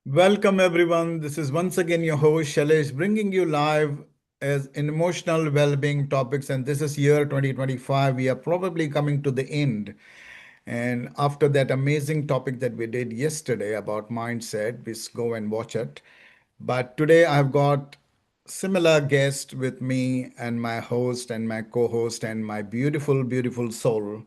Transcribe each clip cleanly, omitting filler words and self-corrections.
Welcome, everyone. This is once again your host, Shailesh, bringing you live as in emotional well-being topics. And this is year 2025. We are probably coming to the end. And after that amazing topic that we did yesterday about mindset, please go and watch it. But today I've got similar guest with me and my host and my co-host and my beautiful, beautiful soul.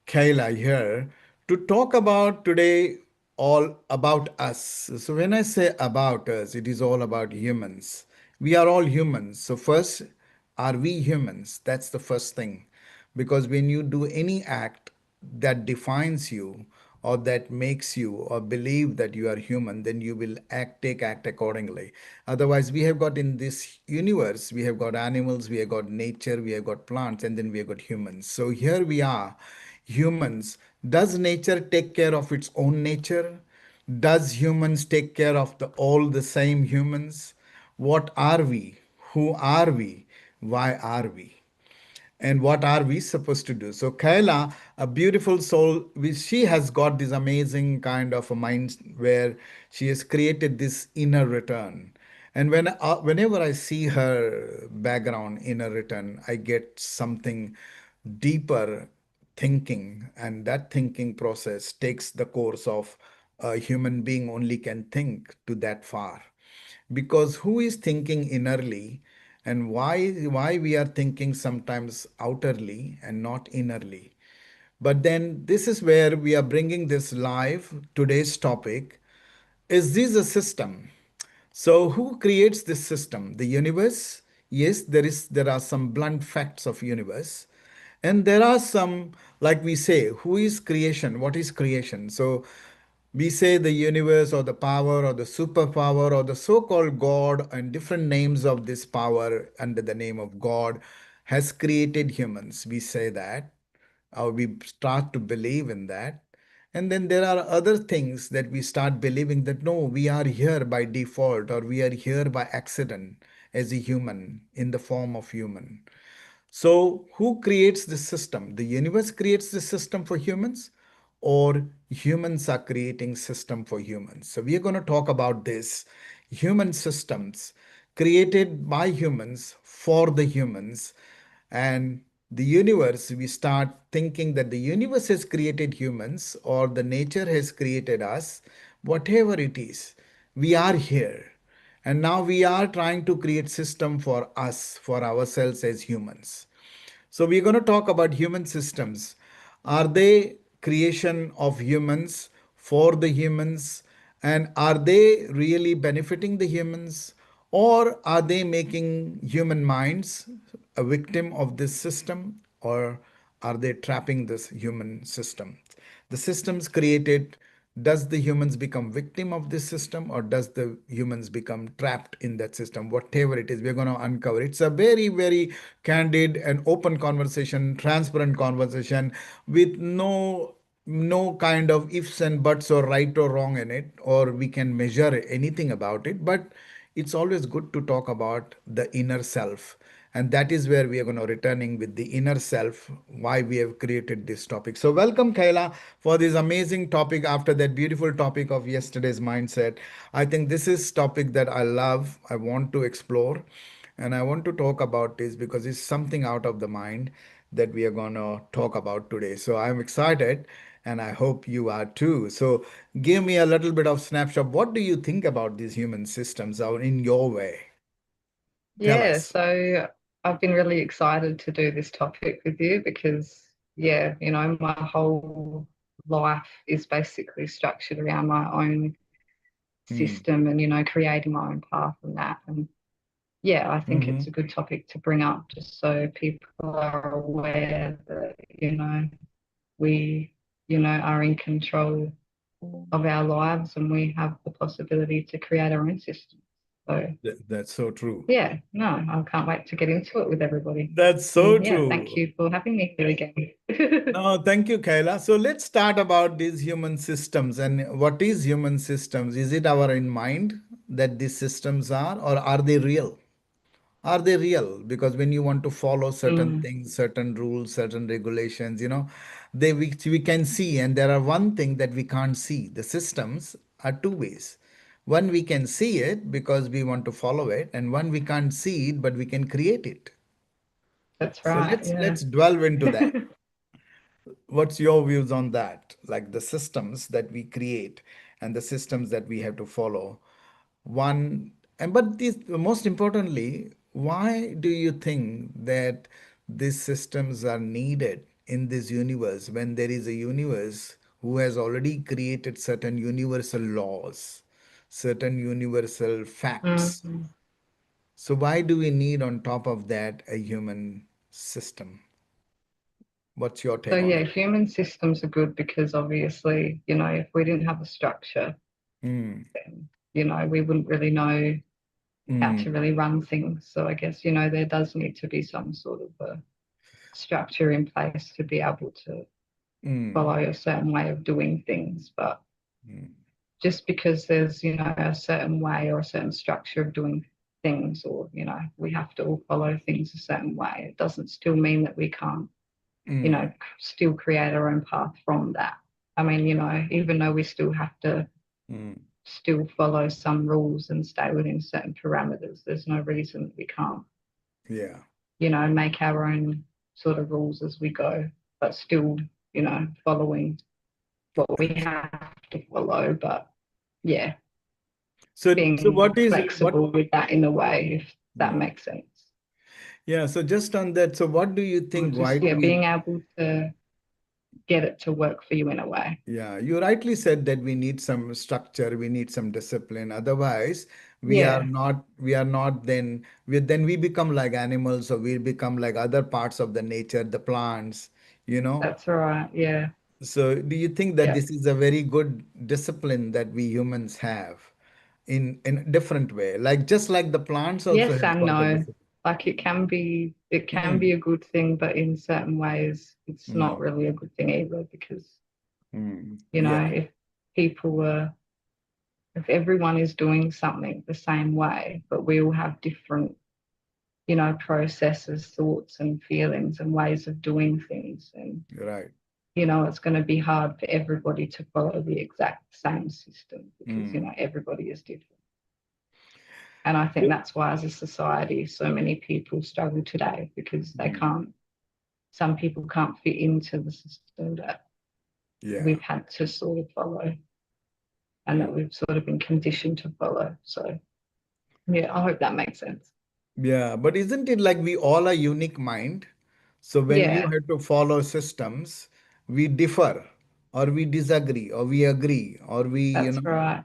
Kayla here to talk about today all about us. So when I say about us, it is all about humans. We are all humans. So first, are we humans? That's the first thing. Because when you do any act that defines you or that makes you or believe that you are human, then you will take act accordingly. Otherwise, we have got in this universe, we have got animals, we have got nature, we have got plants, and then we have got humans. So here we are, humans. Does nature take care of its own nature? Does humans take care of all the same humans? What are we? Who are we? Why are we? And what are we supposed to do? So Kayla, a beautiful soul, she has got this amazing kind of a mind where she has created this inner return. And whenever I see her background inner return, I get something deeper thinking, and that thinking process takes the course of a human being only can think to that far. Because who is thinking innerly, and why we are thinking sometimes outerly and not innerly. But then this is where we are bringing this live. Today's topic is, this a system? So who creates this system? The universe? Yes, there are some blunt facts of universe. And there are some, like we say, who is creation? What is creation? So we say the universe or the power or the superpower or the so-called God, and different names of this power under the name of God has created humans. We say that, or we start to believe in that. And then there are other things that we start believing that no, we are here by default, or we are here by accident as a human in the form of human. So, who creates the system? The universe creates the system for humans, or humans are creating system for humans? So, we are going to talk about this human systems created by humans for the humans. And the universe, we start thinking that the universe has created humans or the nature has created us, whatever it is. We are here. And now we are trying to create system for us, for ourselves as humans. So we're going to talk about human systems. Are they creation of humans for the humans? And are they really benefiting the humans? Or are they making human minds a victim of this system? Or are they trapping this human system? The systems created, does the humans become victim of this system, or does the humans become trapped in that system? Whatever it is, we're going to uncover. It's a very, very candid and open conversation, transparent conversation with no kind of ifs and buts or right or wrong in it, or we can measure anything about it. But it's always good to talk about the inner self. And that is where we are going to returning with the inner self, why we have created this topic. So welcome, Kayla, for this amazing topic after that beautiful topic of yesterday's mindset. I think this is topic that I love, I want to explore, and I want to talk about this because it's something out of the mind that we are going to talk about today. So I'm excited, and I hope you are too. So give me a little bit of snapshot. What do you think about these human systems out in your way? Tell Yeah, us. so I've been really excited to do this topic with you because, yeah, my whole life is basically structured around my own Hmm. system and, creating my own path and that. And yeah, I think Mm-hmm. it's a good topic to bring up just so people are aware that, we, are in control of our lives and we have the possibility to create our own system. So, That's so true. yeah, no, I can't wait to get into it with everybody. That's so And yeah, thank true. you for having me here again. No, thank you, Kayla. So let's start about these human systems. And what is human systems? Is it our in mind that these systems are, or are they real? Are they real? Because when you want to follow certain Mm, things, certain rules, certain regulations, they which we can see, and there are one thing that we can't see. The systems are two ways. One, we can see it because we want to follow it, and one, we can't see it, but we can create it. That's So right. let's delve into that. What's your views on that? Like the systems that we create and the systems that we have to follow. One, and but this, most importantly, why do you think that these systems are needed in this universe when there is a universe who has already created certain universal laws, certain universal facts? Mm. So why do we need on top of that a human system? What's your So take on yeah, it? human systems are good because obviously, if we didn't have a structure, Mm, then, we wouldn't really know how to mm, really run things. So I guess, there does need to be some sort of a structure in place to be able to mm, follow a certain way of doing things. But mm, just because there's, a certain way or a certain structure of doing things, or, we have to all follow things a certain way, it doesn't still mean that we can't, mm, still create our own path from that. I mean, even though we still have to mm. still follow some rules and stay within certain parameters, there's no reason that we can't, Yeah. make our own sort of rules as we go, but still, following what we have to follow. But yeah, So being what is what? flexible with that in a way, if that Mm. makes sense. Yeah. So just on that, so what do you Or think? Why just, do yeah, we? being able to get it to work for you in a way. Yeah, you rightly said that we need some structure, we need some discipline. Otherwise, Yeah, we are not then we become like animals or we become like other parts of the nature, the plants, you know. that's right. Yeah, So do you think that yeah. this is a very good discipline that we humans have in a different way? Like just like the plants also Yes have and got the no. discipline. Like it can Mm, be a good thing, but in certain ways, it's not mm, really a good thing either because, yeah, if people were, if everyone is doing something the same way, but we all have different, processes, thoughts, and feelings and ways of doing things, and, right. it's going to be hard for everybody to follow the exact same system because, Mm, everybody is different. And I think that's why, as a society, so many people struggle today because mm, some people can't fit into the system that yeah. we've had to sort of follow and Mm. that we've sort of been conditioned to follow. So, yeah, I hope that makes sense. Yeah, but isn't it like we all are unique mind? So when you Yeah, have to follow systems, we differ or we disagree or we agree or that's right.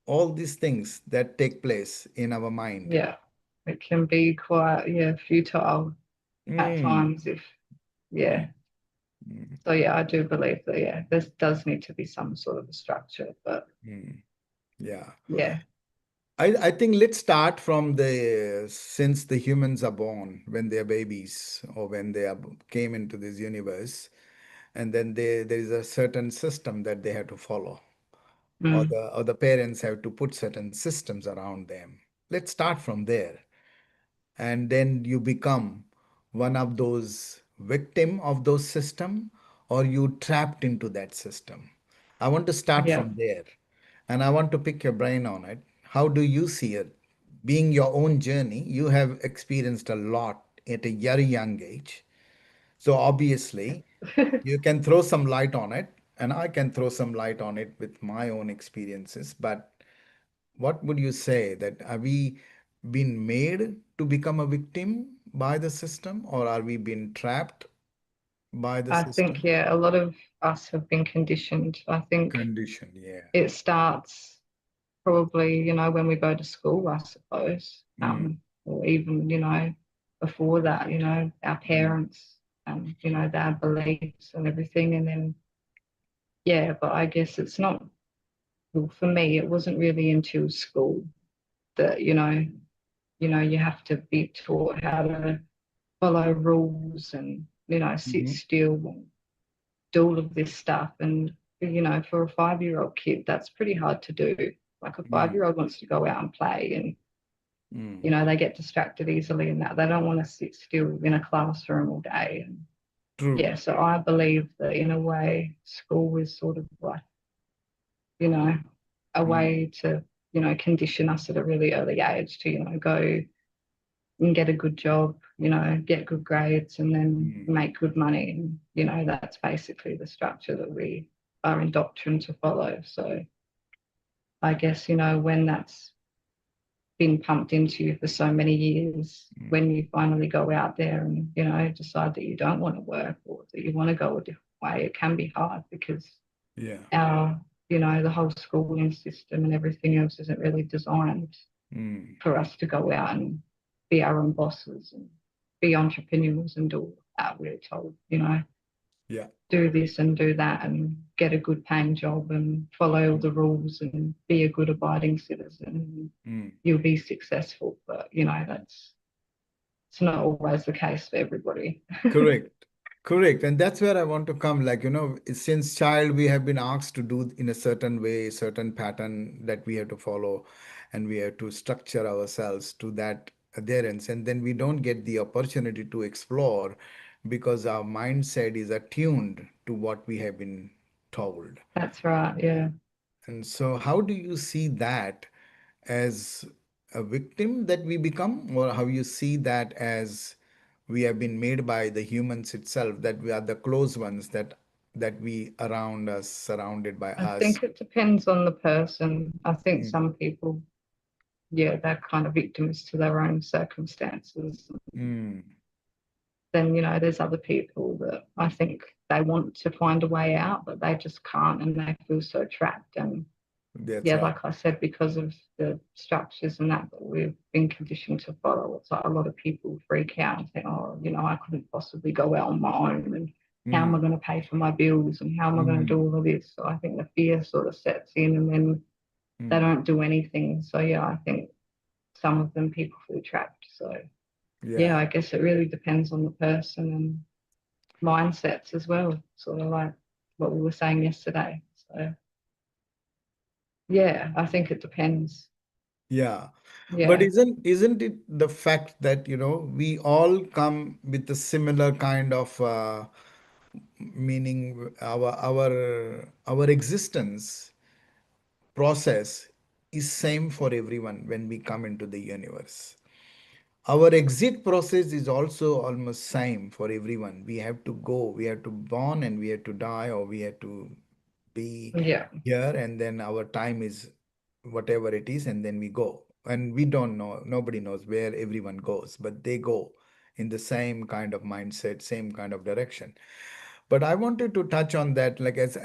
all these things that take place in our mind. Yeah, it can be quite, yeah, futile at Mm, times if, mm, yeah. mm, So, yeah, I do believe that, yeah, there does need to be some sort of a structure, but mm. Yeah. yeah, I think let's start from the since the humans are born when they are babies or when they are, came into this universe, and then there is a certain system that they have to follow. Or mm, the parents have to put certain systems around them. Let's start from there. And then you become one of those victim of those system or you trapped into that system. I want to start yeah. from there and I want to pick your brain on it. How do you see it? Being your own journey, you have experienced a lot at a very young age. So obviously, you can throw some light on it, and I can throw some light on it with my own experiences. But what would you say that are we been made to become a victim by the system, or are we being trapped by the I think, system? yeah, a lot of us have been conditioned. I think Condition, yeah. it starts probably, when we go to school, I suppose, Mm, or even, before that, our mm, parents, their beliefs and everything. And then, yeah, but I guess it's not, well, for me, it wasn't really until school that, you have to be taught how to follow rules and, sit mhm, still and do all of this stuff. And, for a 5-year-old kid, that's pretty hard to do. Like a mm, 5-year-old wants to go out and play and, mm. they get distracted easily in that. They don't want to sit still in a classroom all day. And True. yeah, so I believe that in a way, school is sort of like, you know, a Mm, way to condition us at a really early age to, go and get a good job, get good grades and then Mm. make good money. And, that's basically the structure that we are indoctrined to follow. So I guess, when that's been pumped into you for so many years, Mm. when you finally go out there and, decide that you don't want to work or that you want to go a different way, it can be hard because Yeah. our, the whole schooling system and everything else isn't really designed Mm. for us to go out and be our own bosses and be entrepreneurs and do all that. We're told, Yeah. do this and do that and get a good paying job and follow all the rules and be a good abiding citizen. Mm. You'll be successful. But, that's it's not always the case for everybody. Correct. Correct. And that's where I want to come. Like, since child, we have been asked to do in a certain way, certain pattern that we have to follow, and we have to structure ourselves to that adherence. And then we don't get the opportunity to explore because our mindset is attuned to what we have been told. That's right. Yeah. And so, how do you see that as a victim that we become, or how you see that as we have been made by the humans itself, that we are the close ones that we around us, surrounded by I us? think it depends on the person. I think Mm. some people, yeah, they're kind of victims to their own circumstances. Mm. Then, there's other people that I think they want to find a way out, but they just can't and they feel so trapped. And That's yeah, right. like I said, because of the structures and that we've been conditioned to follow, it's like a lot of people freak out and think, oh, I couldn't possibly go out on my own. And how am Mm. I going to pay for my bills? And how am I going to do Mm. all of this? So I think the fear sort of sets in and then they Mm. don't do anything. So yeah, I think some of them people feel trapped. So yeah, Yeah. I guess it really depends on the person and mindsets as well, sort of like what we were saying yesterday. So yeah, I think it depends. Yeah. But Yeah, isn't it the fact that, we all come with a similar kind of meaning, our existence process is same for everyone when we come into the universe. Our exit process is also almost same for everyone. We have to go, we have to born and we have to die, or we have to be yeah, here, and then our time is whatever it is, and then we go. And we don't know, nobody knows where everyone goes, but they go in the same kind of mindset, same kind of direction. But I wanted to touch on that, like as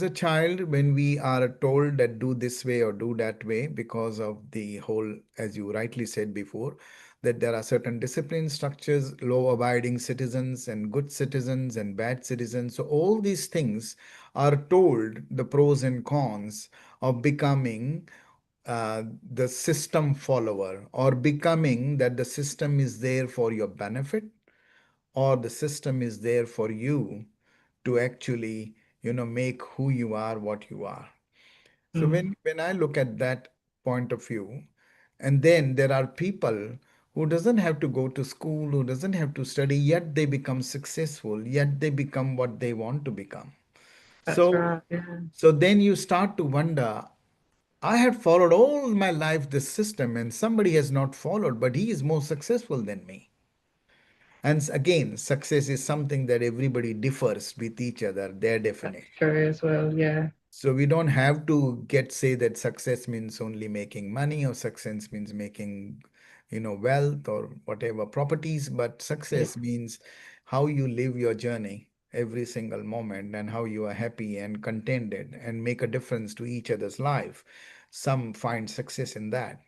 a child, when we are told that do this way or do that way, because of the whole, as you rightly said before, that there are certain discipline structures, law abiding citizens and good citizens and bad citizens. So all these things are told the pros and cons of becoming the system follower, or becoming that the system is there for your benefit, or the system is there for you to actually, make who you are what you are. So mm, when I look at that point of view, and then there are people who doesn't have to go to school, who doesn't have to study, yet they become successful, yet they become what they want to become. that's So right. Yeah, so then you start to wonder, I had followed all my life this system, and somebody has not followed, but he is more successful than me. And again, success is something that everybody differs with each other, their that's definition. true as well. Yeah, So we don't have to say that success means only making money, or success means making, wealth or whatever properties, but yeah, success means how you live your journey every single moment, and how you are happy and contented and make a difference to each other's life. Some find success in that.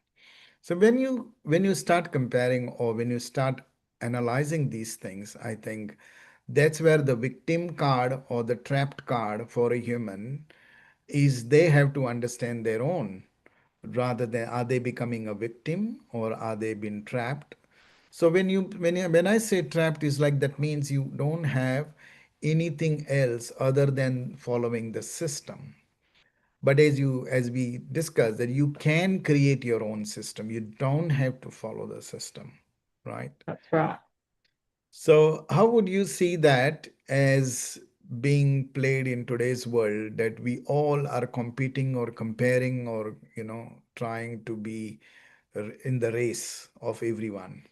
So when you start comparing, or when you start analyzing these things, I think that's where the victim card or the trapped card for a human is. They have to understand their own, rather than are they becoming a victim, or are they being trapped. So when I say trapped, is like that means you don't have anything else other than following the system. But as we discussed, that you can create your own system, you don't have to follow the system, right? that's right. So how would you see that as being played in today's world, that we all are competing or comparing, or trying to be in the race of everyone.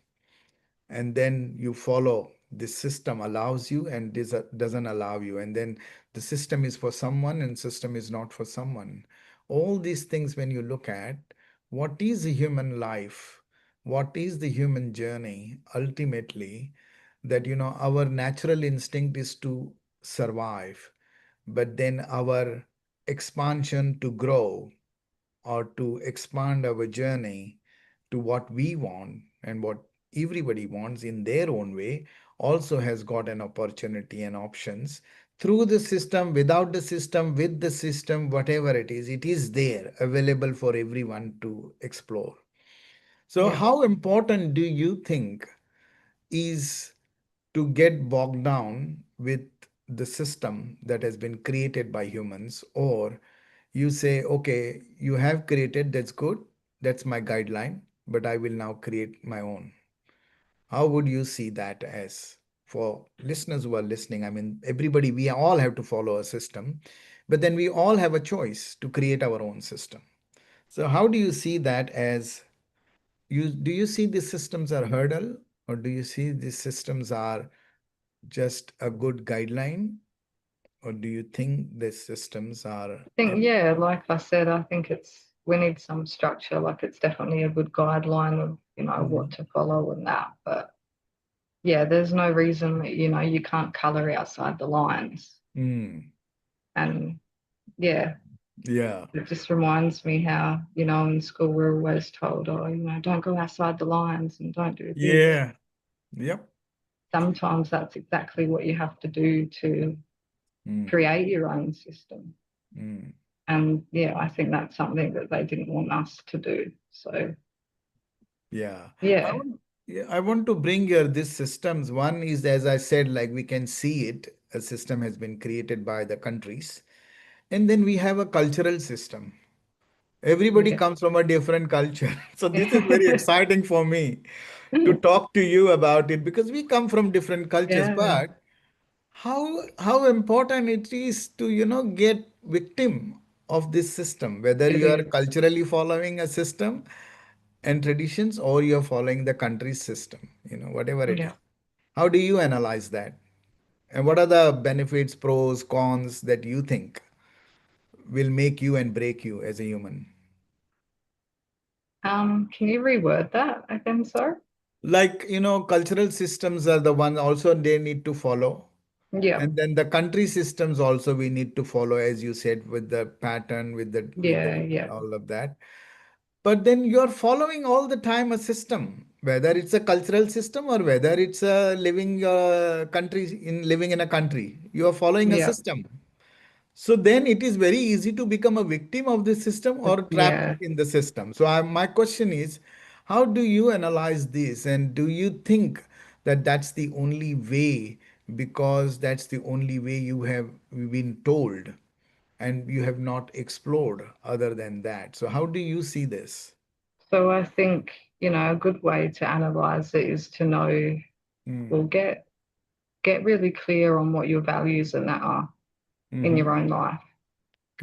And then you follow this system allows you and this doesn't allow you, and then the system is for someone and system is not for someone. All these things, when you look at what is the human life, what is the human journey, ultimately, that our natural instinct is to survive, but then our expansion to grow or to expand our journey to what we want and what everybody wants in their own way also has got an opportunity and options through the system, without the system, with the system, whatever it is there available for everyone to explore. So Yeah. how important do you think is to get bogged down with the system that has been created by humans, or you say, okay, you have created, that's good, that's my guideline, but I will now create my own? How would you see that as, for listeners who are listening? I mean, everybody, we all have to follow a system, but then we all have a choice to create our own system. So how do you see that as, do you see these systems are hurdle, or do you see these systems are just a good guideline, or do you think these systems are I think, yeah, like I said, I think we need some structure. Like it's definitely a good guideline of, what Mhm. to follow and that. But yeah, there's no reason that, you can't color outside the lines. Mm. And yeah, Yeah. it just reminds me how, in school we're always told, oh, don't go outside the lines and don't do this. Yeah. Yep. Sometimes that's exactly what you have to do to Mm. create your own system. Mm. And yeah, I think that's something that they didn't want us to do. So Yeah. I yeah, want, yeah, I want to bring here these systems. One is, as I said, like we can see it, a system has been created by the countries. And then we have a cultural system. Everybody yeah, comes from a different culture. So this is very exciting for me to talk to you about it, because we come from different cultures. yeah, But how important it is to get victim of this system, whether it you are is. culturally following a system and traditions, or you're following the country's system, whatever it is. Yeah. How do you analyze that? And what are the benefits, pros, cons that you think will make you and break you as a human? Can you reword that again, sir? Like, cultural systems are the one also they need to follow. Yeah, And then the country systems also we need to follow, as you said, with the pattern, with the yeah, yeah, all of that. But then you're following all the time a system, whether it's a cultural system or whether it's a living in a country. You are following a yeah, system. So then it is very easy to become a victim of the system or trapped yeah. in the system. So my question is, how do you analyze this? And do you think that that's the only way, because that's the only way you have been told and you have not explored other than that? So how do you see this? So I think, a good way to analyze it is to know or Mm. get really clear on what your values and that are in Hmm. your own life.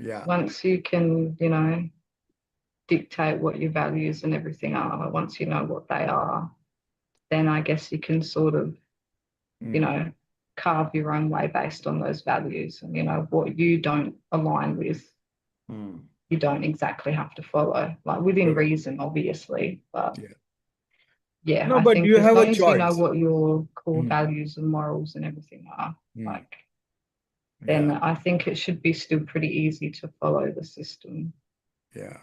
Yeah. Once you can, dictate what your values and everything are, once you know what they are, then I guess you can sort of, you Mm. know, carve your own way based on those values. And, what you don't align with, Mm. you don't exactly have to follow, like within Correct. reason, obviously. But Yeah. yeah, No, I but think you as have a long as you know choice. what your core Mm. values and morals and everything are, Mm. like, then Yeah. I think it should be still pretty easy to follow the system, Yeah.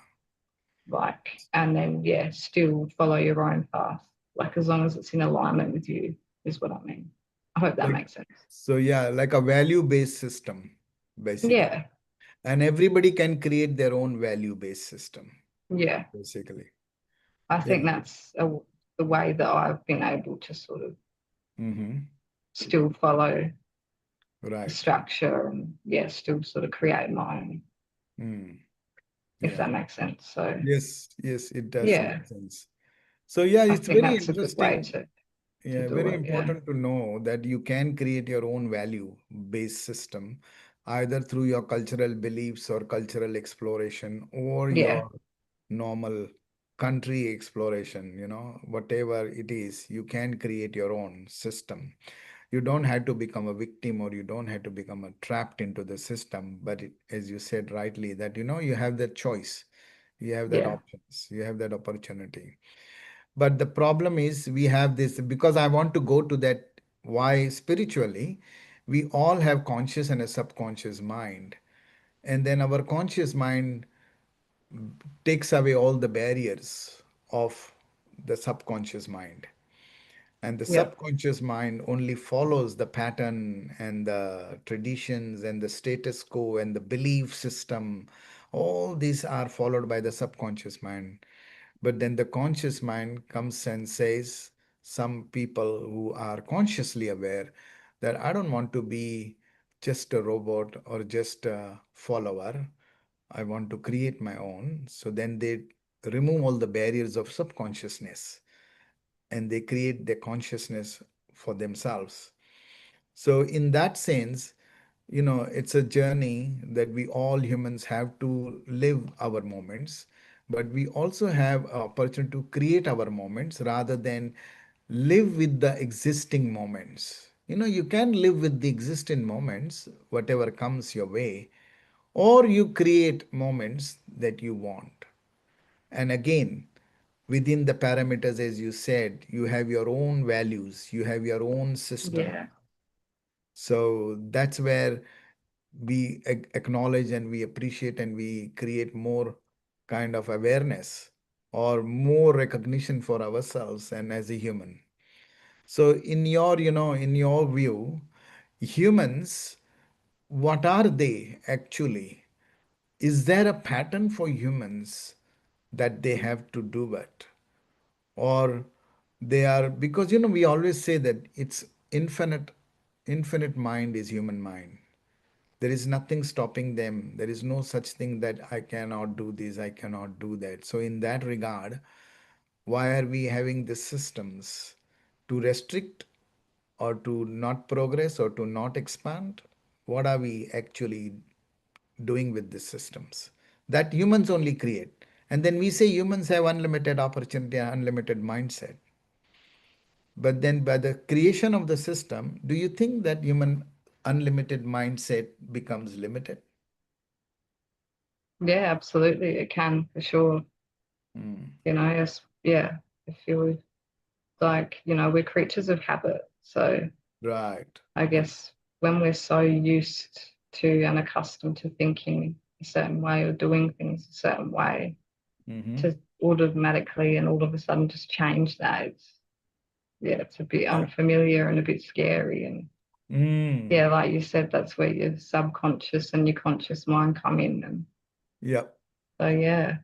like, and then, yeah, still follow your own path, like, as long as it's in alignment with you, is what I mean. I hope that Like, makes sense. so yeah, like a value-based system, basically. Yeah, And everybody can create their own value-based system, yeah. basically. I Yeah. think that's the way that I've been able to sort of Hmm. still follow the Right. structure and, yeah, still sort of create my own, Mm. if Yeah. that makes sense. So, Yes, yes, it does make yeah, sense. So yeah, I it's think very that's a good way interesting. to Yeah, do very it. Yeah, important to know that you can create your own value-based system, either through your cultural beliefs or cultural exploration, or yeah, normal country exploration, whatever it is, you can create your own system. You don't have to become a victim, or you don't have to become a trapped into the system. But as you said rightly, that you have that choice, you have that Yeah. options, you have that opportunity. But the problem is we have this, because I want to go to that why spiritually, we all have conscious and a subconscious mind. And then our conscious mind takes away all the barriers of the subconscious mind. And the Yeah. subconscious mind only follows the pattern and the traditions and the status quo and the belief system. All these are followed by the subconscious mind. But then the conscious mind comes and says, some people who are consciously aware, that I don't want to be just a robot or just a follower. I want to create my own. So then they remove all the barriers of subconsciousness, and they create their consciousness for themselves. So, in that sense, it's a journey that we all humans have to live our moments, but we also have an opportunity to create our moments rather than live with the existing moments. You can live with the existing moments, whatever comes your way, or you create moments that you want. And again, within the parameters, as you said, you have your own values, you have your own system. Yeah. So that's where we acknowledge and we appreciate and we create more kind of awareness or more recognition for ourselves and as a human. So in your view, humans, what are they actually? Is there a pattern for humans that they have to do it? Or they are, because we always say that it's infinite mind is human mind. There is nothing stopping them. There is no such thing that I cannot do this, I cannot do that. So in that regard, why are we having these systems? To restrict, or to not progress, or to not expand? What are we actually doing with these systems that humans only create? And then we say humans have unlimited opportunity and unlimited mindset. But then by the creation of the system, do you think that human unlimited mindset becomes limited? Yeah, absolutely. It can for sure. Mm. Yes, yeah. I feel like, we're creatures of habit. So Right. I guess when we're so used to and accustomed to thinking a certain way or doing things a certain way, Mm-hmm. to automatically and all of a sudden just change that, it's a bit Yeah. unfamiliar and a bit scary. And Mm. yeah, like you said, that's where your subconscious and your conscious mind come in. And Yeah. so, yeah.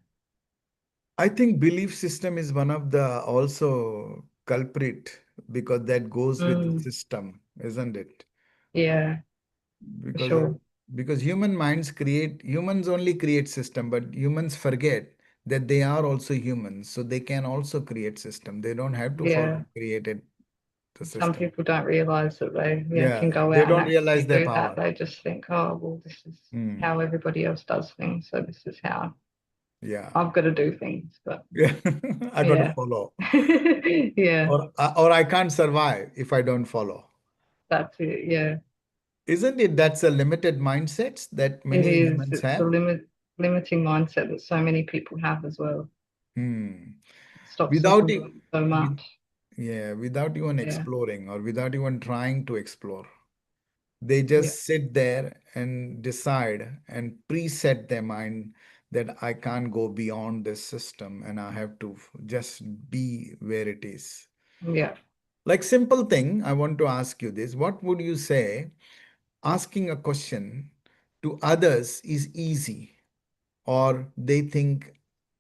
I think belief system is one of the also culprit, because that goes with the Mm, system, isn't it? yeah, for Because sure. humans only create system, but humans forget that they are also humans, so they can also create system. They don't have to follow Yeah. created the Some system. people don't realize that they, Yeah, can go they out and don't actually realize their do that. power. They just think, oh, well, this is Mm. how everybody else does things. So this is how Yeah. I've got to do things. But Yeah. I got to yeah. follow. Yeah, Or I can't survive if I don't follow. that's it. Yeah, Isn't it? That's a limited mindset that it many is. humans It's a have. limiting mindset that so many people have as well. Hmm. It stops them Without from it, doing so much. yeah, without even Yeah, exploring or without even trying to explore, they yeah, just sit there and decide and preset their mind that I can't go beyond this system and I have to just be where it is. yeah, Like simple thing, I want to ask you this. What would you say asking a question to others is easy, or they think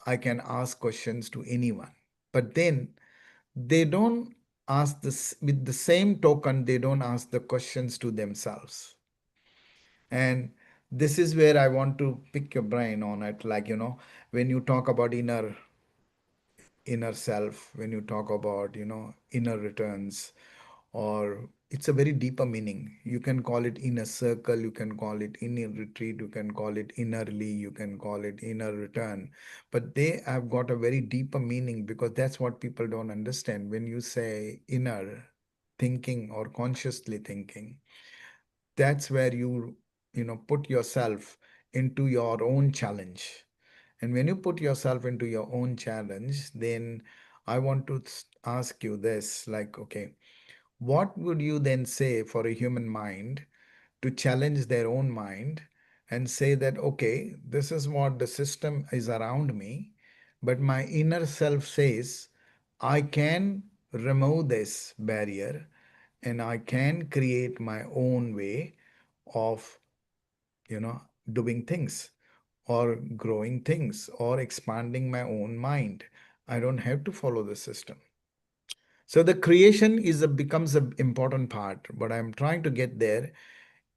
I can ask questions to anyone? But then they don't ask this with the same token, they don't ask the questions to themselves. And this is where I want to pick your brain on it. Like, when you talk about inner self, when you talk about, inner returns, or it's a very deeper meaning. You can call it inner circle, you can call it inner retreat, you can call it innerly, you can call it inner return. But they have got a very deeper meaning because that's what people don't understand. When you say inner thinking or consciously thinking, that's where you put yourself into your own challenge. And when you put yourself into your own challenge, then I want to ask you this, like, okay, what would you then say for a human mind to challenge their own mind and say that, okay, this is what the system is around me, but my inner self says I can remove this barrier and I can create my own way of, doing things or growing things or expanding my own mind. I don't have to follow the system. So the creation becomes an important part. But I'm trying to get there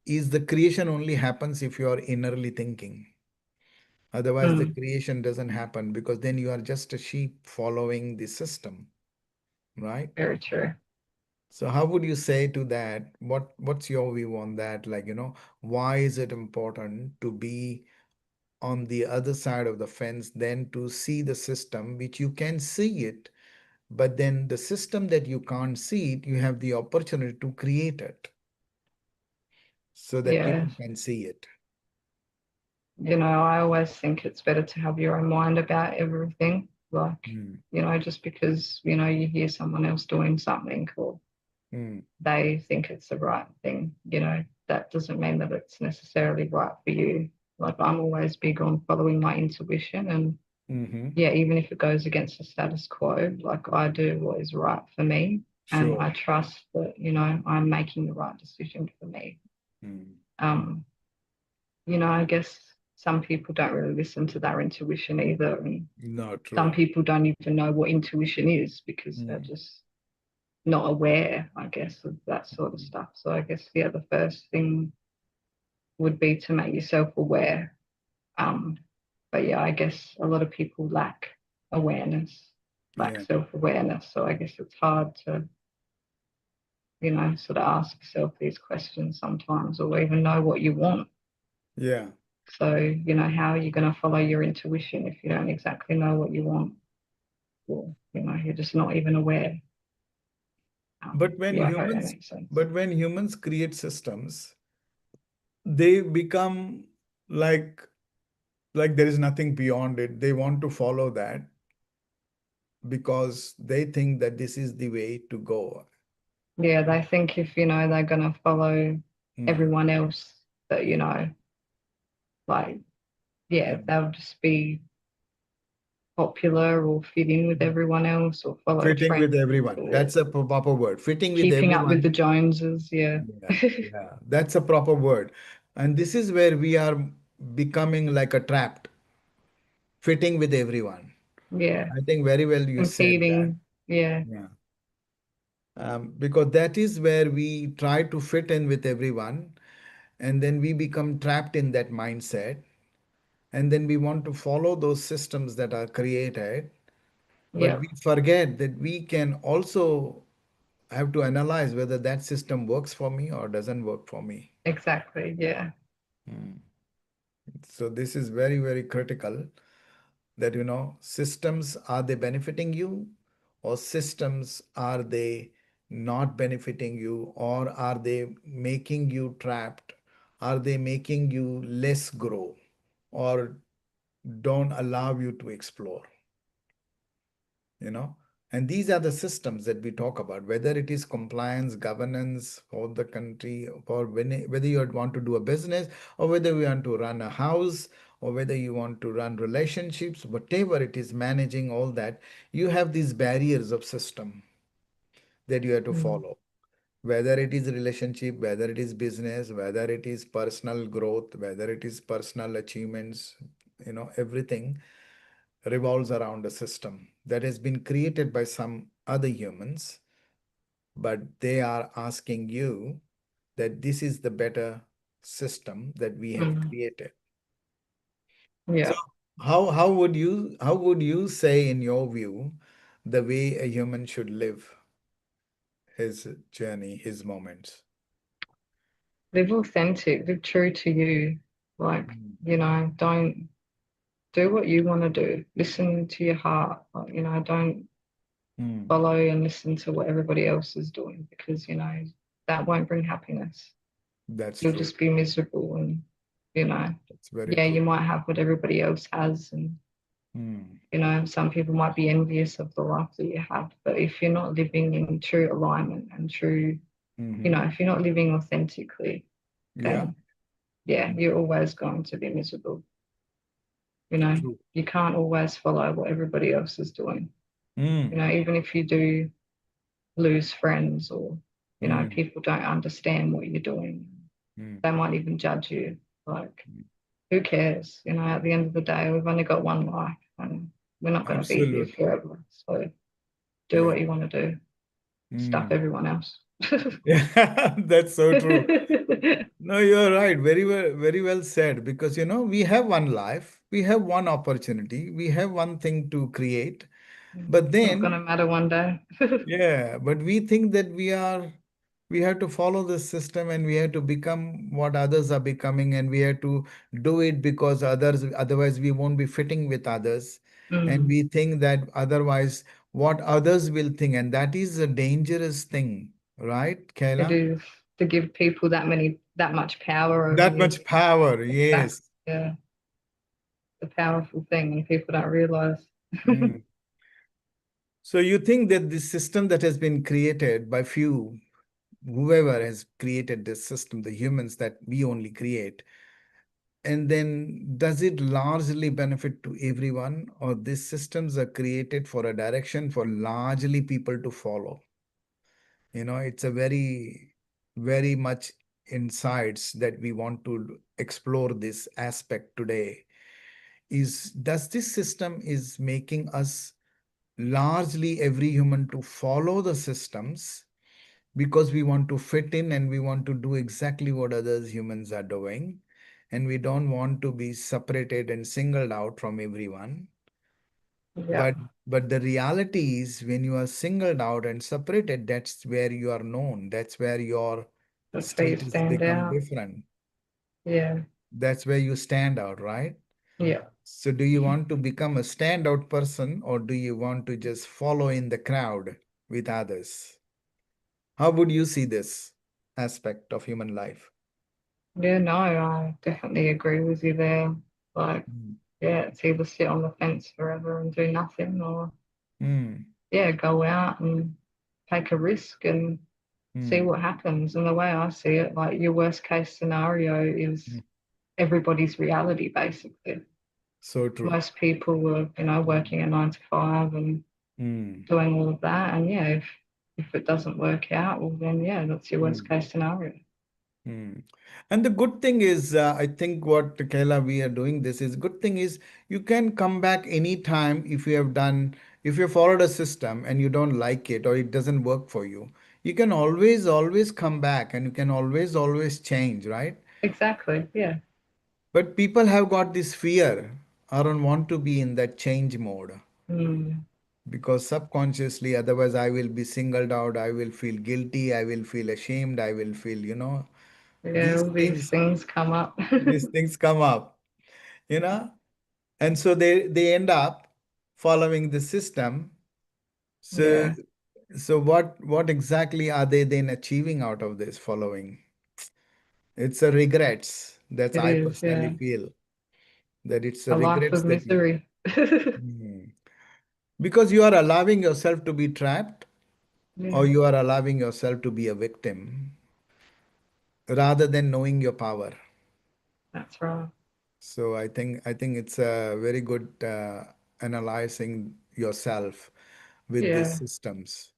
is the creation only happens if you are innerly thinking. Otherwise, the Mm, creation doesn't happen because then you are just a sheep following the system, right? very true. So how would you say to that? What's your view on that? Like, why is it important to be on the other side of the fence than to see the system, which you can see it, but then the system that you can't see it, you have the opportunity to create it so that Yeah. people can see it. I always think it's better to have your own mind about everything. Like, Mm, just because, you hear someone else doing something or mm, they think it's the right thing, that doesn't mean that it's necessarily right for you. Like, I'm always big on following my intuition. And mm-hmm. yeah, even if it goes against the status quo, like I do what is right for me. And Sure. I trust that, I'm making the right decision for me. Mm, Um, I guess some people don't really listen to their intuition either. And no, some true. people don't even know what intuition is because they're Mm, just not aware, I guess, of that sort of stuff. So I guess, yeah, the first thing would be to make yourself aware. Um, but yeah, I guess a lot of people lack awareness, lack yeah. self awareness. So I guess it's hard to, sort of ask yourself these questions sometimes or even know what you want. Yeah. So, how are you going to follow your intuition if you don't exactly know what you want? Or, you're just not even aware. But when Yeah, I hope that humans, makes sense. but when humans create systems, they become like like there is nothing beyond it. They want to follow that because they think that this is the way to go. Yeah, they think if, they're going to follow Mm, everyone else, that, like, yeah, mm. they'll just be popular or fit in with everyone else or follow Fitting with trends everyone. or That's a proper word. Fitting with keeping up with the everyone. Joneses. Yeah. Yeah, yeah, that's a proper word. And this is where we are becoming like a trapped, fitting with everyone. Yeah. I think very well you said that. Competing. Yeah. Yeah. Because that is where we try to fit in with everyone, and then we become trapped in that mindset. And then we want to follow those systems that are created, but Yeah. we forget that we can also have to analyze whether that system works for me or doesn't work for me. Exactly. Yeah. Hmm. So this is very, very critical that, systems, are they benefiting you or systems, are they not benefiting you, or are they making you trapped? Are they making you less grow or don't allow you to explore? you know and these are the systems that we talk about, whether it is compliance governance for the country, or whether you want to do a business, or whether you want to run a house, or whether you want to run relationships, whatever it is, managing all that, you have these barriers of system that you have to Mm. follow, whether it is relationship, whether it is business, whether it is personal growth, whether it is personal achievements. Everything revolves around a system that has been created by some other humans, but they are asking you that this is the better system that we have Mm. created. So Yeah. how would you say, in your view, the way a human should live? his journey, his moments. Live authentic, live true to you. Like, Mm. don't do what you want to do. Listen to your heart. Like, don't Mm. follow and listen to what everybody else is doing because, that won't bring happiness. That's You'll true. just be miserable and, you know, That's very yeah, true. you might have what everybody else has and, Mm. some people might be envious of the life that you have, but if you're not living in true alignment and true, Hmm. if you're not living authentically, Yeah, then yeah, you're always going to be miserable. You know, true. you can't always follow what everybody else is doing. Mm. Even if you do lose friends or, Mm. people don't understand what you're doing, Mm. they might even judge you. Like, who cares? At the end of the day, we've only got one life and we're not going to be here Absolutely. forever. So do Yeah. what you want to do. Stuff Mm. everyone else. Yeah, that's so true. No, you're right. Very well said. Because, we have one life, we have one opportunity, we have one thing to create. But It's not going to then, matter one day. yeah, but we think that we have to follow the system and we have to become what others are becoming, and we have to do it because otherwise we won't be fitting with others. And Mm, we think that otherwise what others will think, and that is a dangerous thing, right, it Kayla? is to give people that much power over That you. much power, That's yes. yeah, the powerful thing, and people don't realize. Mm. So you think that this system that has been created by few, whoever has created this system, the humans that we only create, and then does it largely benefit to everyone, or these systems are created for a direction for largely people to follow? It's a very much insights that we want to explore this aspect today. Is does this system is making us largely every human to follow the systems because we want to fit in and we want to do exactly what others humans are doing, and we don't want to be separated and singled out from everyone? Yeah, But the reality is, when you are singled out and separated, that's where you are known, that's where your that's where you status stand become out. different, Yeah, that's where you stand out, right? yeah. So do you want to become a standout person, or do you want to just follow in the crowd with others? How would you see this aspect of human life? Yeah, no, I definitely agree with you there. Like, Mm. yeah, it's either sit on the fence forever and do nothing, or Mm. yeah, go out and take a risk and see Mm. what happens. And the way I see it, like your worst case scenario is Mm. everybody's reality, basically. So true. Most people were, working a 9 to 5 and Mm. doing all of that. And yeah, if it doesn't work out, well then yeah, that's your worst Mm. case scenario. Mm. And the good thing is, I think what Kayla we are doing this is good thing is you can come back anytime if you have done, if you followed a system and you don't like it or it doesn't work for you. You can always come back and you can always change, right? Exactly. Yeah. But people have got this fear. I don't want to be in that change mode Mm. because subconsciously, otherwise, I will be singled out. I will feel guilty. I will feel ashamed. I will feel, Yeah, these all these things, things come up. these things come up, you know, and so they end up following the system. So, Yeah, so what exactly are they then achieving out of this following? It's a regrets. That's it I is. personally Yeah. feel that it's a A life regrets of that you. misery. Hmm. Because you are allowing yourself to be trapped, or Yeah, you are allowing yourself to be a victim rather than knowing your power. that's right. So I think it's a very good analyzing yourself with these Yeah, systems.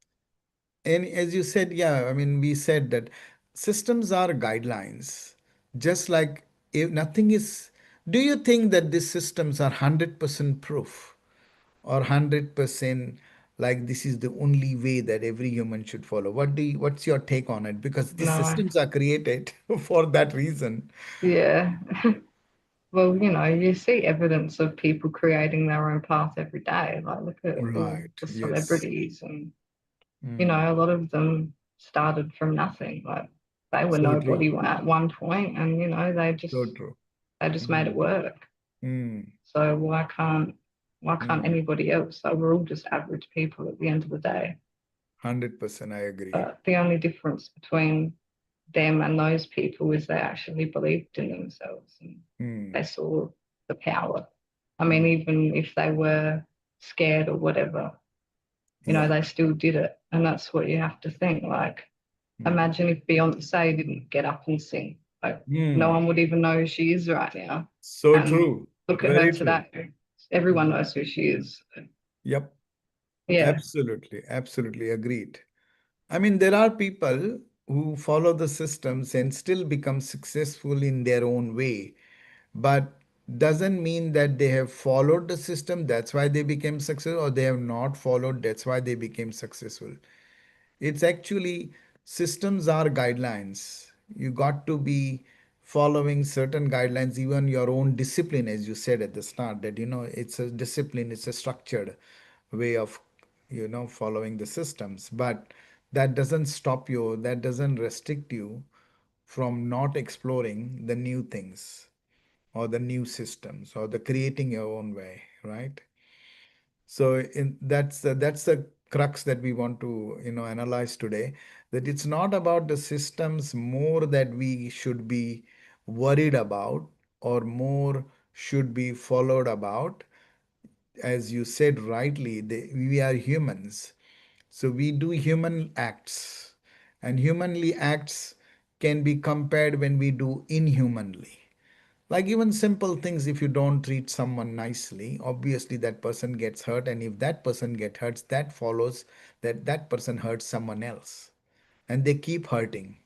And as you said, yeah, I mean, we said that systems are guidelines. Just like if nothing is, do you think that these systems are 100% proof? Or 100% like this is the only way that every human should follow? What's your take on it? Because these no, systems are created for that reason. yeah. Well, you see evidence of people creating their own path every day. Like, look at all Right. the Yes. celebrities, and Mm. a lot of them. started from nothing. Like they were So true. nobody at one point, and So true. they just made it Mm, work. mm, So why can't mm. anybody else? So we're all just average people at the end of the day. 100% I agree. But the only difference between them and those people is they actually believed in themselves and they Mm, saw the power. I mean, mm. even if they were scared or whatever, Yeah. they still did it. And that's what you have to think. Like, Mm. imagine if Beyonce didn't get up and sing. Like, no Mm. one would even know who she is right now. So And true. look at her Very true. today. Everyone Mm. knows who she is. Yep. Yeah. Absolutely. Absolutely agreed. I mean, there are people who follow the systems and still become successful in their own way, but doesn't mean that they have followed the system, that's why they became successful, or they have not followed, that's why they became successful. It's actually systems are guidelines. You got to be following certain guidelines, even your own discipline, as you said at the start, that it's a discipline, it's a structured way of following the systems. But that doesn't stop you, that doesn't restrict you from not exploring the new things or the new systems or the creating your own way, right? So that's the crux that we want to analyze today. That it's not about the systems more that we should be worried about or more should be followed about. As you said rightly, we are humans, so we do human acts, and humanly acts can be compared when we do inhumanly. Like even simple things, if you don't treat someone nicely, obviously that person gets hurt. And if that person gets hurt, that follows that that person hurts someone else. And they keep hurting.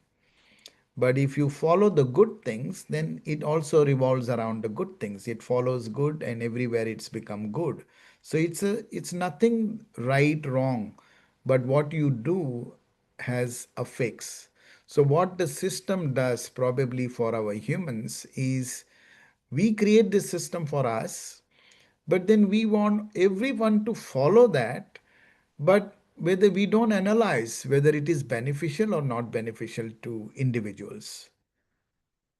But if you follow the good things, then it also revolves around the good things. It follows good and everywhere it's become good. So it's nothing right, wrong, but what you do has a fix. So what the system does probably for our humans is we create this system for us, but then we want everyone to follow that, but whether we don't analyze whether it is beneficial or not beneficial to individuals.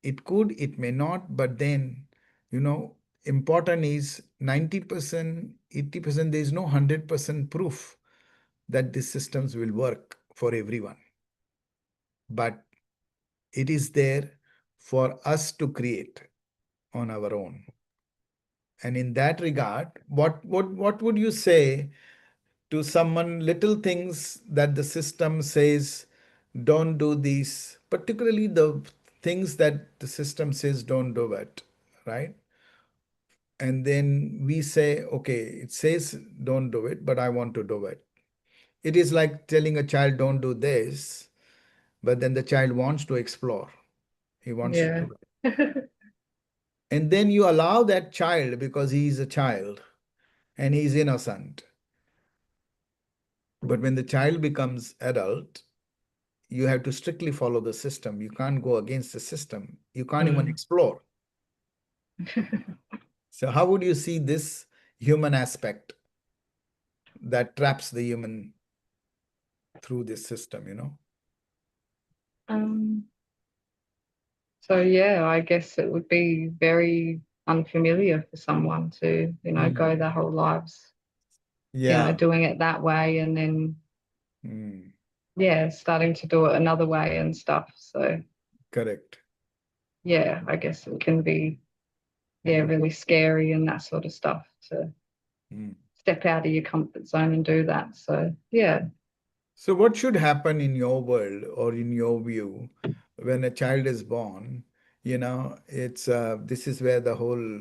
It could, it may not, but then, you know, important is 90%, 80%, there is no 100% proof that these systems will work for everyone. But it is there for us to create on our own. And in that regard, what would you say to someone, little things that the system says don't do these, particularly the things that the system says don't do it, right? And then we say, okay, it says don't do it, but I want to do it. It is like telling a child don't do this, but then the child wants to explore, he wants to Yeah. do it. And then you allow that child, because he is a child and he's innocent. But when the child becomes adult, you have to strictly follow the system. You can't go against the system. You can't even Mm. explore. So how would you see this human aspect that traps the human through this system, Um, so yeah, I guess it would be very unfamiliar for someone to, Mm. go their whole lives, Yeah. doing it that way and then Mm. yeah, starting to do it another way and stuff. So Correct. yeah, I guess it can be really scary and that sort of stuff to Mm. step out of your comfort zone and do that. So yeah. So what should happen in your world or in your view when a child is born? It's this is where the whole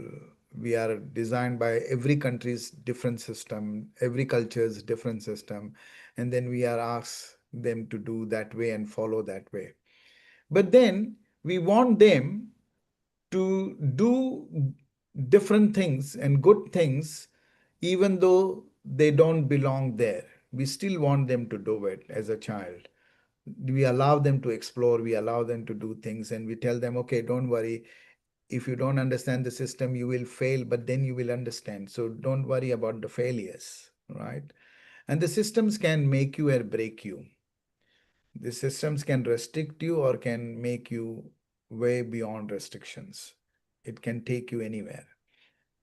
we are designed by every country's different system, every culture's different system, and then we are asked them to do that way and follow that way. But then we want them to do different things and good things, even though they don't belong there. We still want them to do it as a child. We allow them to explore, we allow them to do things, and we tell them, okay, don't worry. If you don't understand the system, you will fail, but then you will understand. So don't worry about the failures, right? And the systems can make you or break you. The systems can restrict you or can make you way beyond restrictions. It can take you anywhere.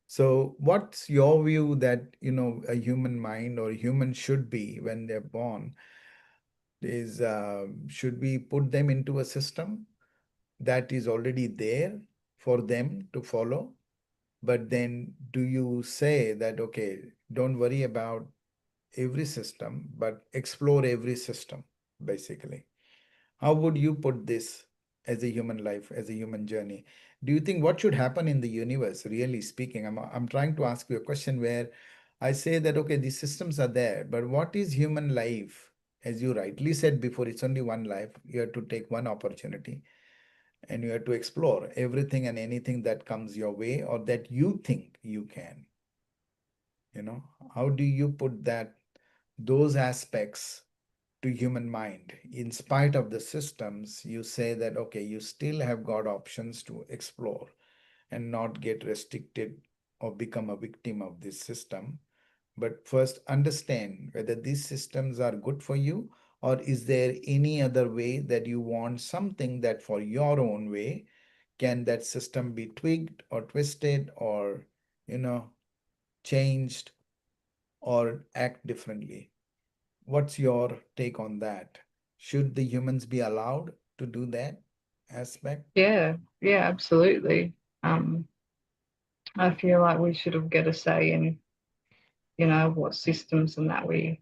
So, what's your view that, a human mind or human should be when they're born is should we put them into a system that is already there for them to follow? But then do you say that, okay, don't worry about every system, but explore every system, basically? How would you put this as a human life, as a human journey? Do you think what should happen in the universe, really speaking? I'm trying to ask you a question where I say that, okay, these systems are there, but what is human life? As you rightly said before, it's only one life. You have to take one opportunity and you have to explore everything and anything that comes your way or that you think you can. You know, how do you put those aspects to human mind? In spite of the systems, you say that, okay, you still have got options to explore and not get restricted or become a victim of this system. But first, understand whether these systems are good for you, or is there any other way that you want something that for your own way, can that system be tweaked or twisted or, you know, changed or act differently? What's your take on that? Should the humans be allowed to do that aspect? Yeah, yeah, absolutely. I feel like we should have get a say in, what systems and that we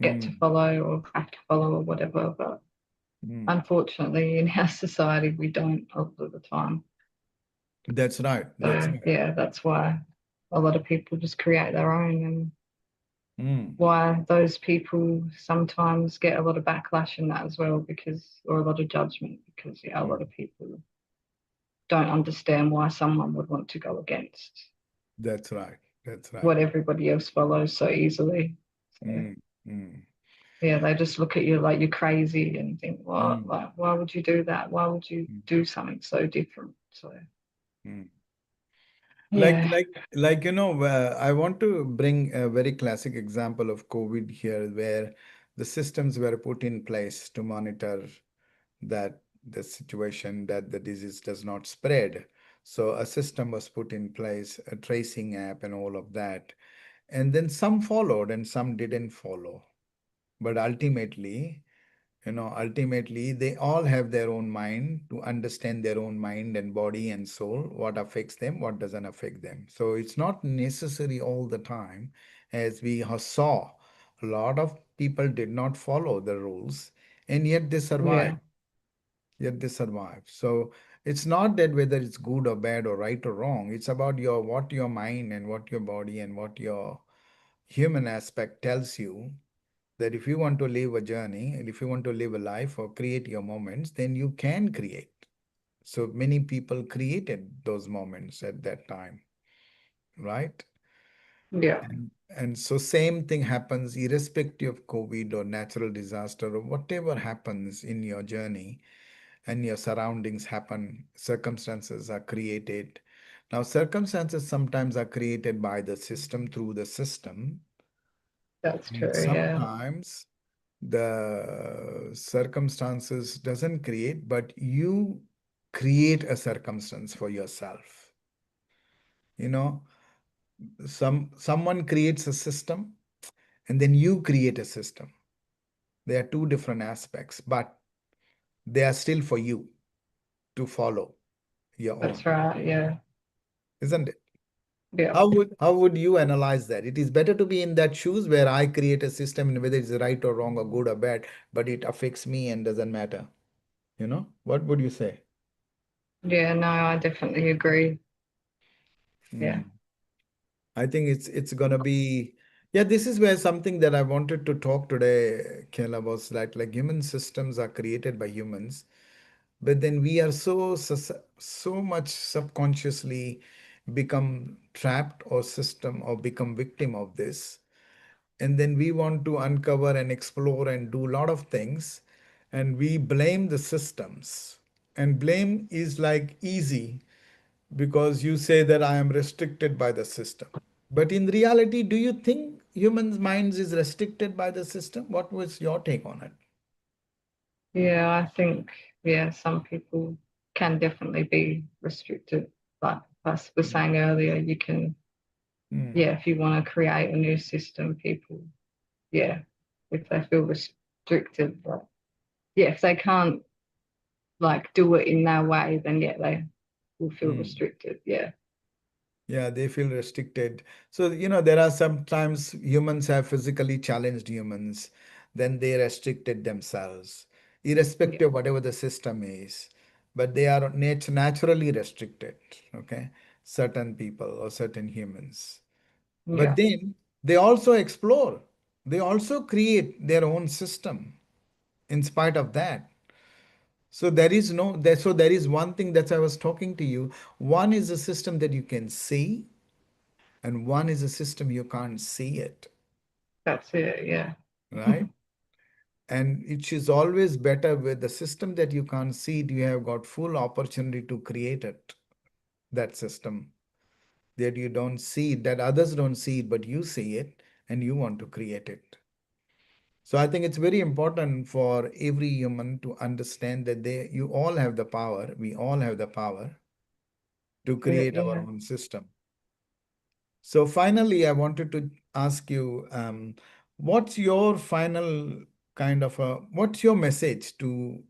get to Mm, follow or have to follow or whatever. But mm. unfortunately, in our society, we don't a lot of the time. That's right. That's So right. yeah, that's why a lot of people just create their own, and Mm, why those people sometimes get a lot of backlash in that as well, because or a lot of judgment, because yeah, a lot mm. of people don't understand why someone would want to go against That's right. That's right. what everybody else follows so easily. So Mm, mm, yeah, they just look at you like you're crazy and think, what? mm, Like, why would you do that? Why would you mm, do something so different? So mm. Like, yeah, like, like, I want to bring a very classic example of COVID here, where the systems were put in place to monitor that the situation that the disease does not spread. So a system was put in place, a tracing app and all of that. And then some followed and some didn't follow. But ultimately, they all have their own mind to understand their own mind and body and soul, what affects them, what doesn't affect them. So it's not necessary all the time, as we saw. A lot of people did not follow the rules, and yet they yeah, survived. Yet they survive. So it's not that whether it's good or bad or right or wrong. It's about what your mind and what your body and what your human aspect tells you, that if you want to live a journey and if you want to live a life or create your moments, then you can create. So many people created those moments at that time, right? yeah, And so same thing happens irrespective of COVID or natural disaster or whatever happens in your journey and your surroundings happen, circumstances are created. Now, circumstances sometimes are created by the system through the system, that's and true. Yeah, sometimes the circumstances doesn't create, but you create a circumstance for yourself. You know, someone creates a system and then you create a system. They are two different aspects, but they are still for you to follow your that's own, right. Yeah, isn't it? yeah, How would you analyze that? It is better to be in that shoes where I create a system and whether it's right or wrong or good or bad, but it affects me and doesn't matter. What would you say? yeah. No, I definitely agree. Yeah, Mm. I think it's gonna be, yeah, this is where something that I wanted to talk today, Kayla, was like human systems are created by humans, but then we are so much subconsciously become trapped or system or become victim of this. And then we want to uncover and explore and do a lot of things, and we blame the systems. And blame is like easy because you say that I am restricted by the system. But in reality, do you think humans' minds is restricted by the system? What was your take on it? Yeah, I think, yeah, some people can definitely be restricted. Like I was saying earlier, you can, Mm, yeah, if you want to create a new system, people, yeah, if they feel restricted, like, yeah, if they can't like do it in their way, then yeah, they will feel mm. restricted. Yeah, Yeah, they feel restricted. So, there are sometimes humans have physically challenged humans, then they restricted themselves, yeah, irrespective of whatever the system is. But they are naturally restricted, okay? Certain people or certain humans. But yeah, then they also explore, they also create their own system in spite of that. So there is no there, so there is one thing that I was talking to you. One is a system that you can see, and one is a system you can't see it, that's it. Yeah, right? And it is always better with the system that you can't see it, you have got full opportunity to create it, that system that you don't see it, that others don't see it, but you see it and you want to create it. So I think it's very important for every human to understand that you all have the power, we all have the power to create our yeah. own system. So finally, I wanted to ask you, what's your final what's your message to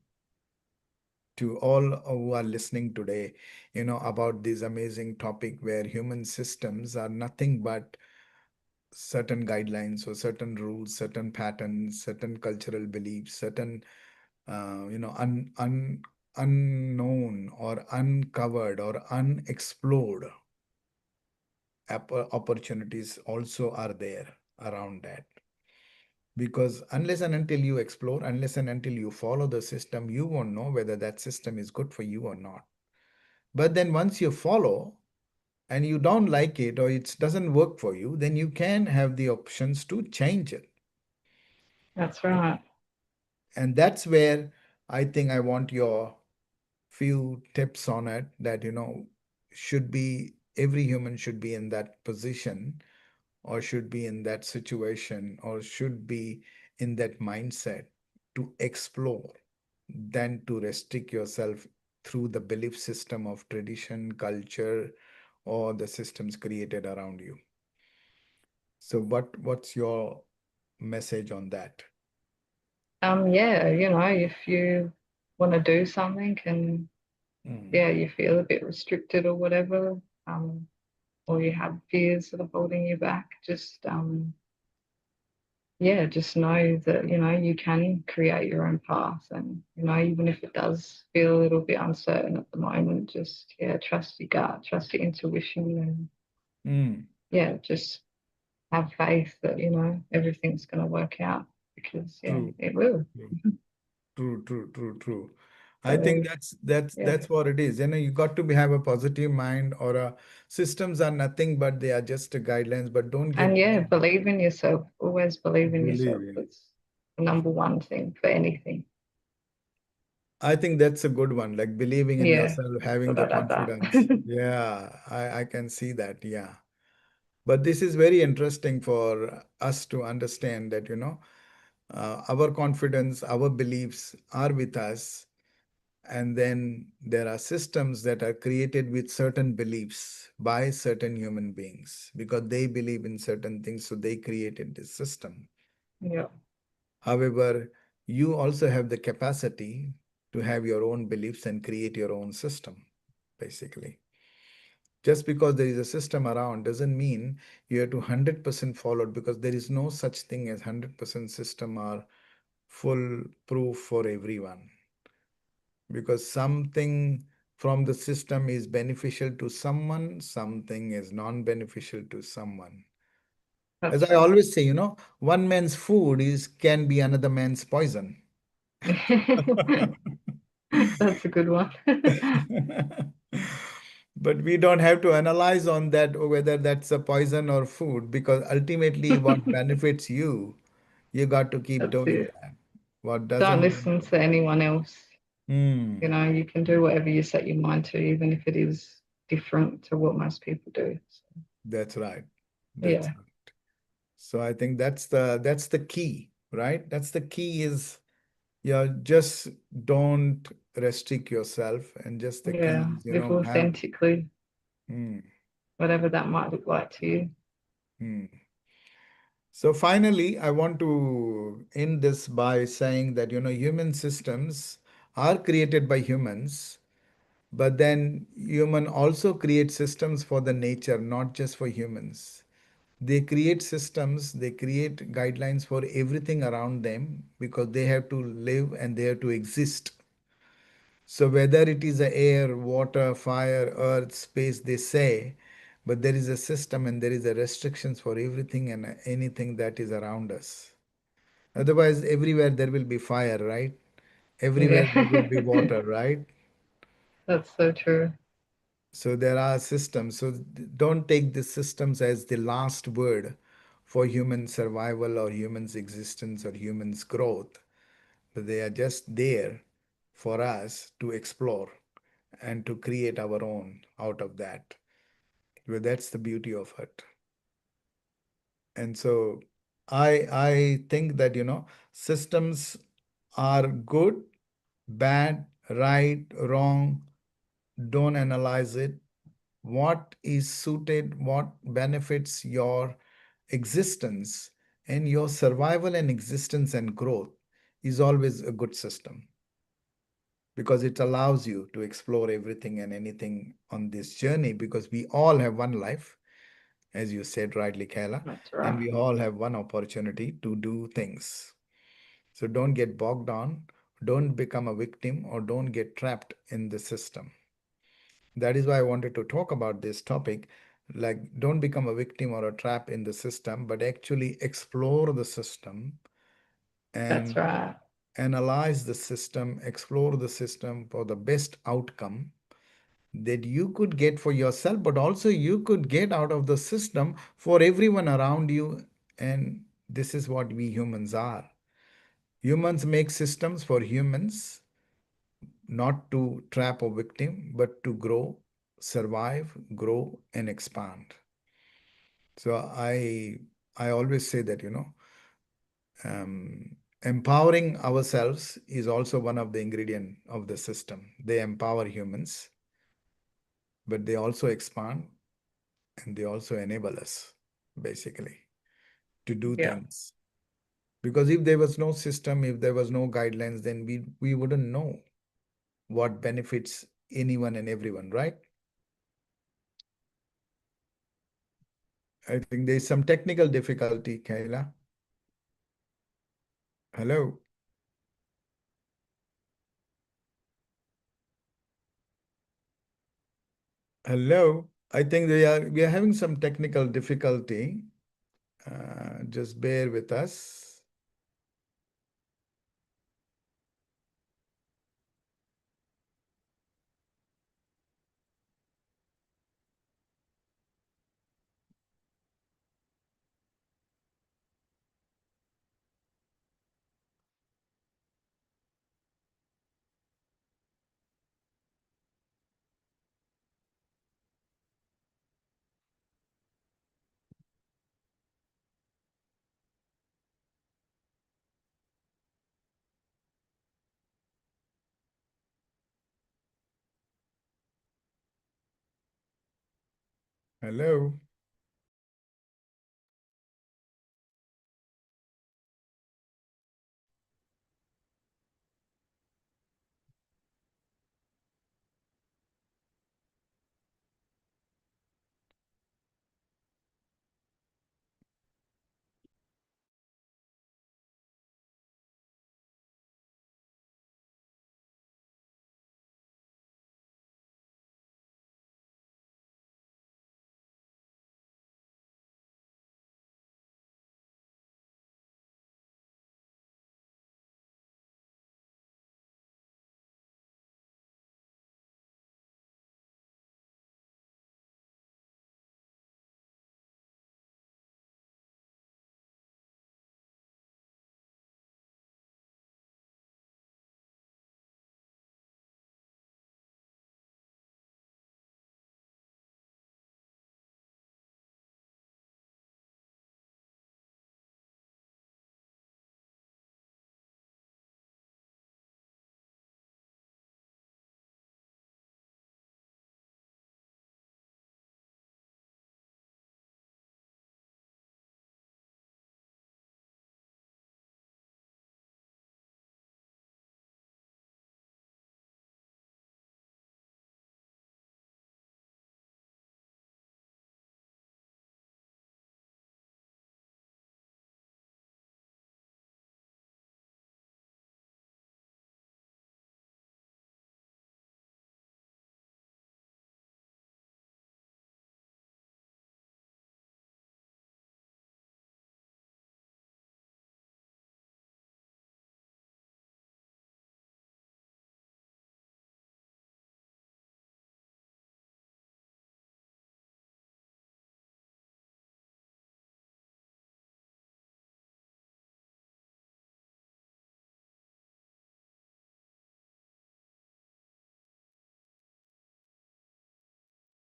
all who are listening today, about this amazing topic where human systems are nothing but certain guidelines or certain rules, certain patterns, certain cultural beliefs, certain, unknown or uncovered or unexplored opportunities also are there around that. Because unless and until you explore, unless and until you follow the system, you won't know whether that system is good for you or not. But then once you follow and you don't like it or it doesn't work for you, then you can have the options to change it. That's Right? right. And that's where I think I want your few tips on it, that, should be every human should be in that position or should be in that situation or should be in that mindset to explore than to restrict yourself through the belief system of tradition, culture, or the systems created around you. So what's your message on that? Yeah, if you want to do something and Mm, yeah, you feel a bit restricted or whatever, or you have fears that are holding you back, just yeah, just know that, you can create your own path. And, even if it does feel a little bit uncertain at the moment, just, yeah, trust your gut, trust your intuition, and, mm, yeah, just have faith that, everything's going to work out because, yeah, true. it will. True. True, true, true, true. I think So, yeah. that's what it is. You got to have a positive mind, or systems are nothing but they are just a guidelines. But don't And get yeah, believe in yourself. Always believe in yourself. believe. That's the number one thing for anything. I think that's a good one, like believing in Yeah, yourself, having thought the I'd add confidence. that. Yeah, I can see that. Yeah. But this is very interesting for us to understand that, our confidence, our beliefs are with us. And then there are systems that are created with certain beliefs by certain human beings because they believe in certain things. So they created this system. Yeah, However, you also have the capacity to have your own beliefs and create your own system, basically. Just because there is a system around doesn't mean you have to 100% follow it, because there is no such thing as 100% system or full proof for everyone. Because something from the system is beneficial to someone, something is non-beneficial to someone. As that's I right. always say, one man's food is can be another man's poison. That's a good one. But we don't have to analyze on that whether that's a poison or food, because ultimately what benefits you, you got to keep That's doing it. that. What Don't doesn't listen benefit. to anyone else. Hmm, You can do whatever you set your mind to, even if it is different to what most people do. So, that's right. That's yeah, so I think that's the key, right? That's the key is Yeah, just don't restrict yourself, and just the Yeah, key is, live have. authentically, Hmm, whatever that might look like to you. hmm. So finally, I want to end this by saying that, human systems are created by humans, but then human also create systems for the nature, not just for humans. They create systems, they create guidelines for everything around them because they have to live and they have to exist. So whether it is the air, water, fire, earth, space, they say, but there is a system and there is a restrictions for everything and anything that is around us. Otherwise, everywhere there will be fire, right? Everywhere Yeah, there will be water, right? that's so true. So there are systems. So don't take the systems as the last word for human survival or humans' existence or humans' growth. But they are just there for us to explore and to create our own out of that. Well, that's the beauty of it. And so I think that, systems are good, bad, right, wrong. Don't analyze it. What is suited, what benefits your existence and your survival and existence and growth is always a good system because it allows you to explore everything and anything on this journey because we all have one life, as you said rightly, Kayla, That's and right. we all have one opportunity to do things. So don't get bogged down, don't become a victim, or don't get trapped in the system. That is why I wanted to talk about this topic. Like, don't become a victim or a trap in the system, but actually explore the system That's and right. analyze the system, explore the system for the best outcome that you could get for yourself, but also you could get out of the system for everyone around you. And this is what we humans are. Humans make systems for humans, not to trap a victim, but to grow, survive, grow, and expand. So I always say that, empowering ourselves is also one of the ingredient of the system. They empower humans, but they also expand and they also enable us, basically, to do Yeah, things. Because if there was no system, if there was no guidelines, then we wouldn't know what benefits anyone and everyone, right? I think there's some technical difficulty, Kayla. Hello. Hello. I think we are having some technical difficulty. Just bear with us. Hello.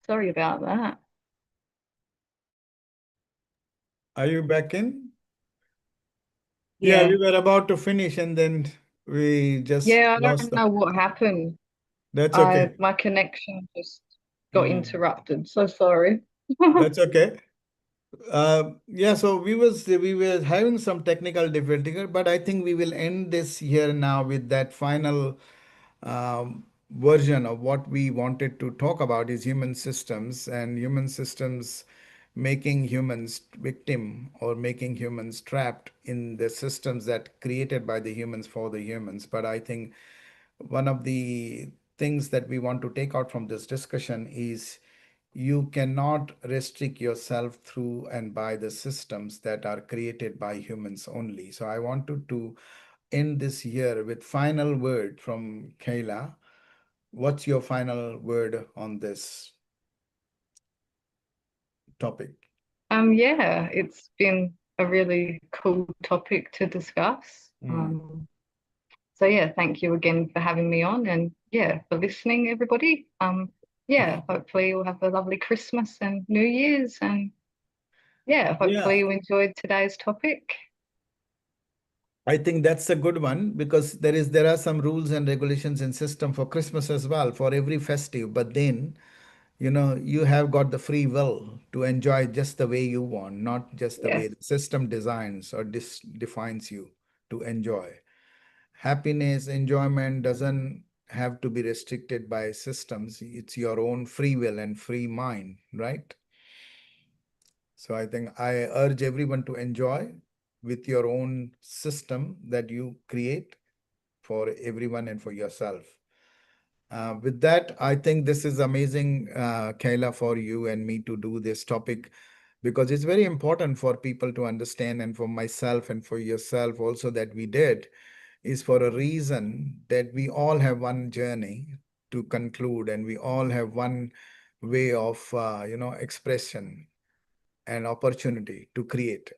Sorry about that. Are you back in? Yeah, we Yeah. were about to finish and then we just Yeah, I lost don't the. know what happened. That's I okay. my connection just got Mm, interrupted. So sorry. that's okay. Yeah, so we were having some technical difficulty, but I think we will end this here now with that final version of what we wanted to talk about is human systems and human systems making humans victim or making humans trapped in the systems that created by the humans for the humans. But I think one of the things that we want to take out from this discussion is you cannot restrict yourself through and by the systems that are created by humans only. So I wanted to end this year with final word from Kayla. What's your final word on this topic? Yeah, it's been a really cool topic to discuss. Mm. So yeah, thank you again for having me on and yeah, for listening, everybody. Yeah, hopefully you'll have a lovely Christmas and New Year's and yeah, hopefully Yeah, you enjoyed today's topic. I think that's a good one because there are some rules and regulations and system for Christmas as well for every festive. But then, you have got the free will to enjoy just the way you want, not just the way Yes. the system designs or defines you to enjoy. Happiness, enjoyment doesn't have to be restricted by systems. It's your own free will and free mind, right? So I think I urge everyone to enjoy with your own system that you create for everyone and for yourself. With that, I think this is amazing, Kayla, for you and me to do this topic because it's very important for people to understand, and for myself and for yourself also, that we did is for a reason that we all have one journey to conclude, and we all have one way of, expression and opportunity to create.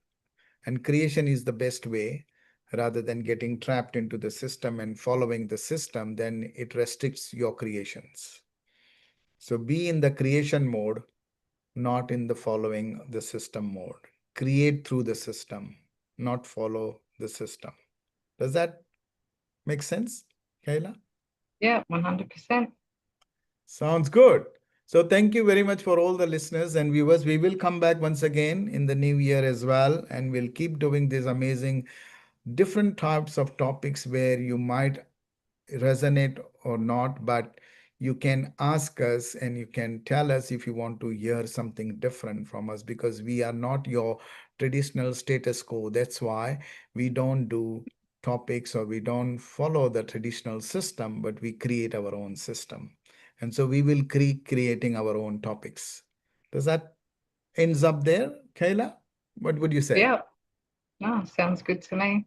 And creation is the best way rather than getting trapped into the system and following the system, then it restricts your creations. So be in the creation mode, not in the following the system mode. Create through the system, not follow the system. Does that make sense, Kayla? Yeah, 100%. Sounds good. So thank you very much for all the listeners and viewers. We will come back once again in the new year as well, and we'll keep doing these amazing different types of topics where you might resonate or not, but you can ask us and you can tell us if you want to hear something different from us because we are not your traditional status quo. That's why we don't do topics or we don't follow the traditional system, but we create our own system. And so we will keep creating our own topics. Does that ends up there, Kayla? What would you say? Yeah, no, sounds good to me.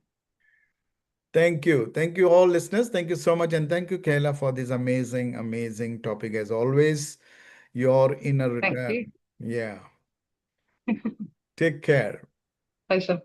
Thank you. Thank you, all listeners. Thank you so much. And thank you, Kayla, for this amazing, amazing topic. As always, your inner Thank you. return. Yeah. Take care. Pleasure.